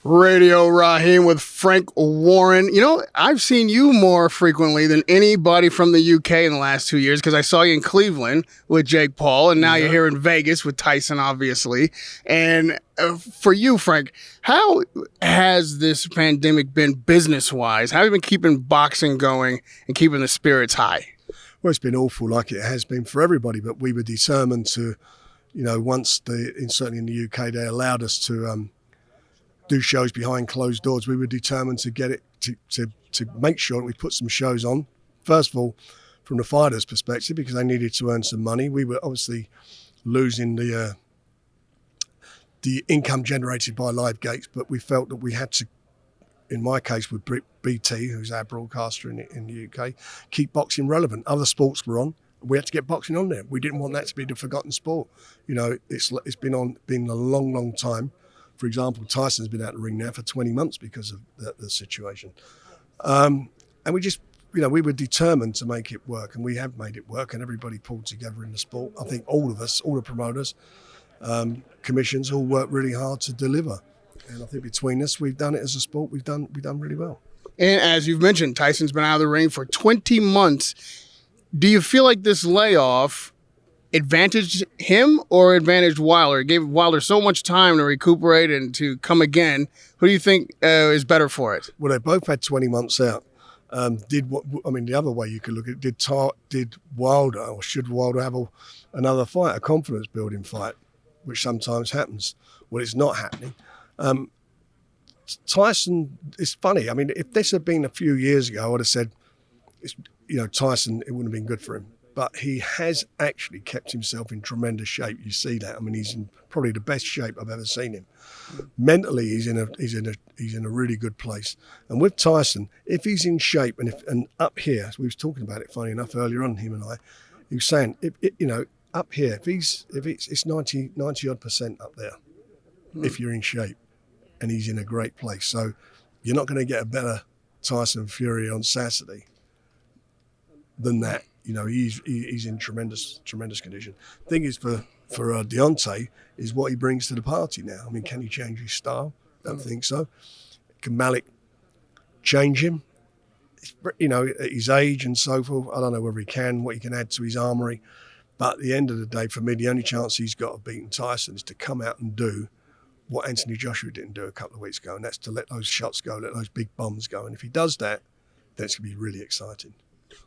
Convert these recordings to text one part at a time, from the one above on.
Radio Rahim with Frank Warren. You know, I've seen you more frequently than anybody from the UK in the last 2 years because I saw you in Cleveland with Jake Paul, and now you're here in Vegas with Tyson, obviously. And for you, Frank, how has this pandemic been business-wise? How have you been keeping boxing going and keeping the spirits high? Well, it's been awful, like it has been for everybody, but we were determined to, once certainly in the UK, they allowed us to do shows behind closed doors. We were determined to get it to make sure that we put some shows on. First of all, from the fighters' perspective, because they needed to earn some money. We were obviously losing the income generated by live gates, but we felt that we had to, in my case with BT, who's our broadcaster in the UK, keep boxing relevant. Other sports were on. We had to get boxing on there. We didn't want that to be the forgotten sport. It's been a long time. For example, Tyson's been out of the ring now for 20 months because of the situation. And we just, we were determined to make it work, and we have made it work, and everybody pulled together in the sport. I think all of us, all the promoters, commissions, all worked really hard to deliver. And I think between us, we've done it as a sport. We've done really well. And as you've mentioned, Tyson's been out of the ring for 20 months. Do you feel like this layoff advantaged him or advantaged Wilder? It gave Wilder so much time to recuperate and to come again. Who do you think is better for it? Well, they both had 20 months out. The other way you could look at it, did Wilder, or should Wilder have another fight, a confidence-building fight, which sometimes happens. Well, it's not happening. Tyson, it's funny. I mean, if this had been a few years ago, I would have said, Tyson, it wouldn't have been good for him. But he has actually kept himself in tremendous shape. You see that. I mean, he's in probably the best shape I've ever seen him. Mentally, he's in a really good place. And with Tyson, if he's in shape, and up here, we was talking about it, funny enough, earlier on, him and I, he was saying, up here, if it's 90 odd % up there, if you're in shape, and he's in a great place. So you're not going to get a better Tyson Fury on Saturday than that. He's in tremendous condition. Thing is for Deontay is what he brings to the party now. I mean, can he change his style? Don't think so. Can Malik change him? At his age and so forth, I don't know whether he can, what he can add to his armoury. But at the end of the day, for me, the only chance he's got of beating Tyson is to come out and do what Anthony Joshua didn't do a couple of weeks ago, and that's to let those shots go, let those big bombs go. And if he does that, then it's going to be really exciting.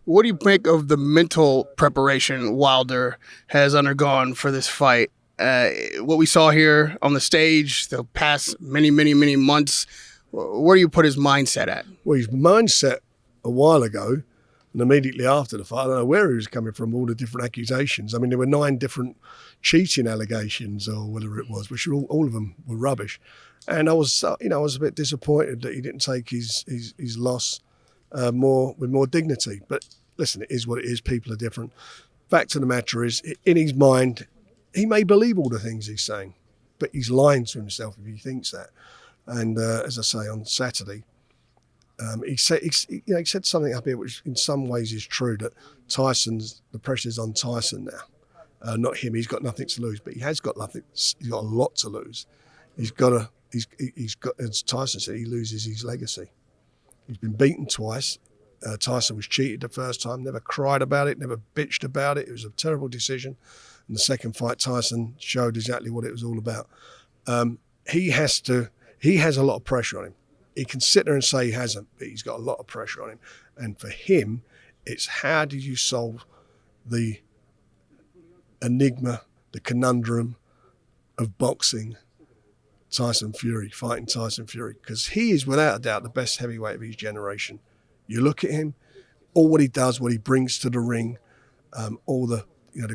What do you make of the mental preparation Wilder has undergone for this fight? What we saw here on the stage the past many months, where do you put his mindset at? Well, his mindset a while ago and immediately after the fight, I don't know where he was coming from, all the different accusations. I mean, there were 9 different cheating allegations or whatever it was, which were all of them were rubbish. And I was a bit disappointed that he didn't take his loss with more dignity. But listen, it is what it is. People are different. Fact of the matter is, in his mind, he may believe all the things he's saying, but he's lying to himself if he thinks that. And as I say, on Saturday, he said something up here which in some ways is true, that the pressure's on Tyson now, not him. He's got nothing to lose, but he has got nothing. He's got a lot to lose. He's got, as Tyson said, he loses his legacy. He's been beaten twice. Tyson was cheated the first time, never cried about it, never bitched about it. It was a terrible decision. And the second fight, Tyson showed exactly what it was all about. He has a lot of pressure on him. He can sit there and say he hasn't, but he's got a lot of pressure on him. And for him, it's how do you solve the enigma, the conundrum of boxing Tyson Fury, fighting Tyson Fury, because he is without a doubt the best heavyweight of his generation. You look at him, all what he does, what he brings to the ring, all the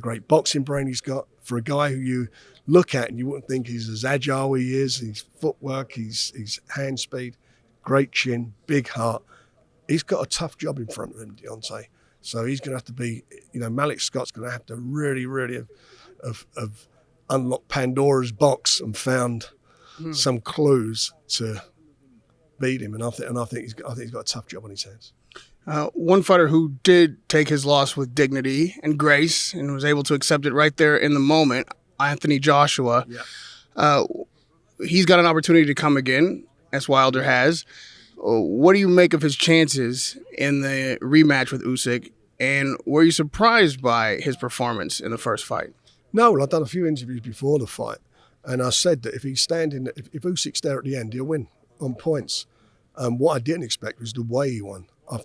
great boxing brain he's got. For a guy who you look at and you wouldn't think he's as agile he is, his footwork, his hand speed, great chin, big heart. He's got a tough job in front of him, Deontay. So he's going to have to be, Malik Scott's going to have to really have unlocked Pandora's box and found some clues to beat him. And I think he's got a tough job on his hands. One fighter who did take his loss with dignity and grace and was able to accept it right there in the moment, Anthony Joshua. Yeah. He's got an opportunity to come again. as Wilder has. What do you make of his chances in the rematch with Usyk? And were you surprised by his performance in the first fight? No, well, I've done a few interviews before the fight, and I said that if Usyk's there at the end, he'll win on points. What I didn't expect was the way he won. I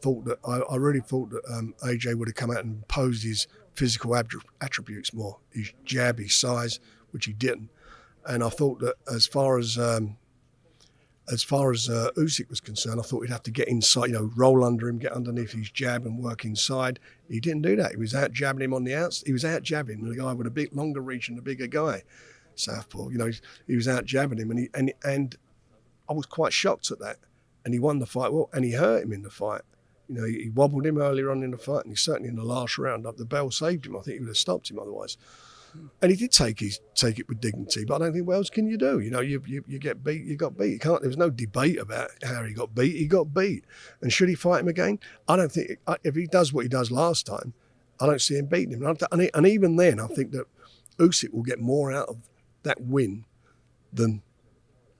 really thought that AJ would have come out and posed his physical attributes more, his jab, his size, which he didn't. And I thought that as far as Usyk was concerned, I thought he'd have to get inside, roll under him, get underneath his jab and work inside. He didn't do that. He was out jabbing him on the outs. He was out jabbing the guy with a bit longer reach and the bigger guy, Southpaw. He was out jabbing him, and I was quite shocked at that. And he won the fight well, and he hurt him in the fight. He wobbled him earlier on in the fight, and he certainly in the last round, the bell saved him. I think he would have stopped him otherwise. And he did take it with dignity, but I don't think what else can you do? You get beat, you got beat. There was no debate about how he got beat. He got beat. And should he fight him again? I don't think, if he does what he does last time, I don't see him beating him. And even then, I think that Usyk will get more out of that win than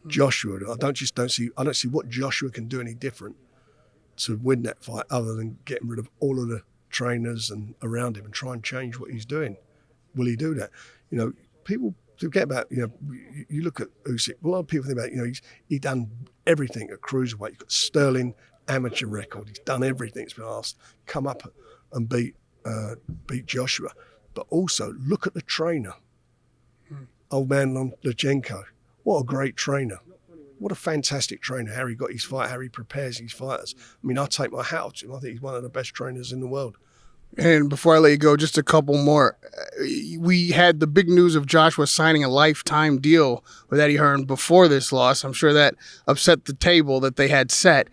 Joshua. I don't see what Joshua can do any different to win that fight other than getting rid of all of the trainers and around him and try and change what he's doing. Will he do that? People forget about, you look at Usyk, a lot of people think about, he's done everything at cruiserweight. He's got sterling amateur record. He's done everything. It's been asked, come up and beat Joshua. But also look at the trainer, old man Lomachenko. What a great trainer. What a fantastic trainer, how he got his fight, how he prepares his fighters. I take my hat off to him. I think he's one of the best trainers in the world. And before I let you go, just a couple more. We had the big news of Joshua signing a lifetime deal with Eddie Hearn before this loss. I'm sure that upset the table that they had set.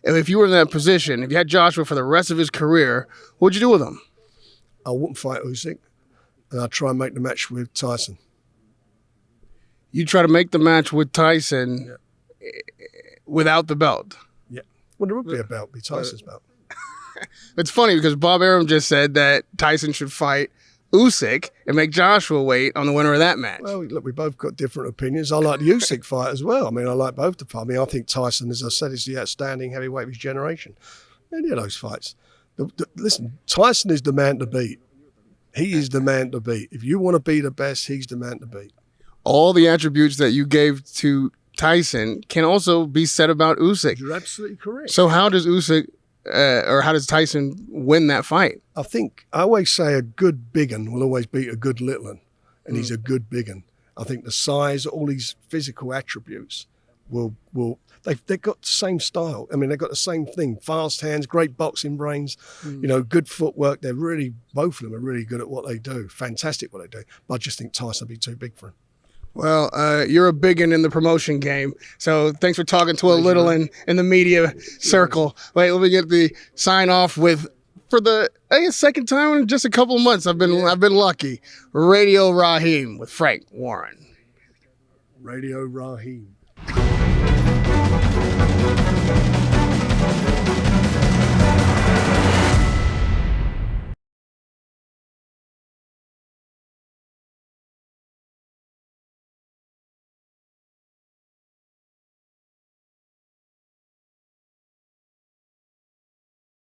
And if you were in that position, if you had Joshua for the rest of his career, what would you do with him? I wouldn't fight Usyk, and I'd try and make the match with Tyson. You try to make the match with Tyson without the belt? Yeah. Well, there would be a belt, be Tyson's belt. It's funny because Bob Arum just said that Tyson should fight Usyk and make Joshua wait on the winner of that match. Well, look, we both got different opinions. I like the Usyk fight as well. I like both the fights. I think Tyson, as I said, is the outstanding heavyweight of his generation. Any of those fights. Listen, Tyson is the man to beat. He is the man to beat. If you want to be the best, he's the man to beat. All the attributes that you gave to Tyson can also be said about Usyk. You're absolutely correct. So how does Usyk or how does Tyson win that fight? I always say a good big un will always beat a good little un, and he's a good big un. I think the size, all these physical attributes they've got the same style. They've got the same thing: fast hands, great boxing brains, good footwork. Both of them are really good at what they do. Fantastic what they do. But I just think Tyson would be too big for him. Well, you're a big one in the promotion game, so thanks for talking to a little in the media circle. Wait, let me get the sign off with, for the second time in just a couple of months. I've been lucky. Radio Rahim with Frank Warren. Radio Rahim.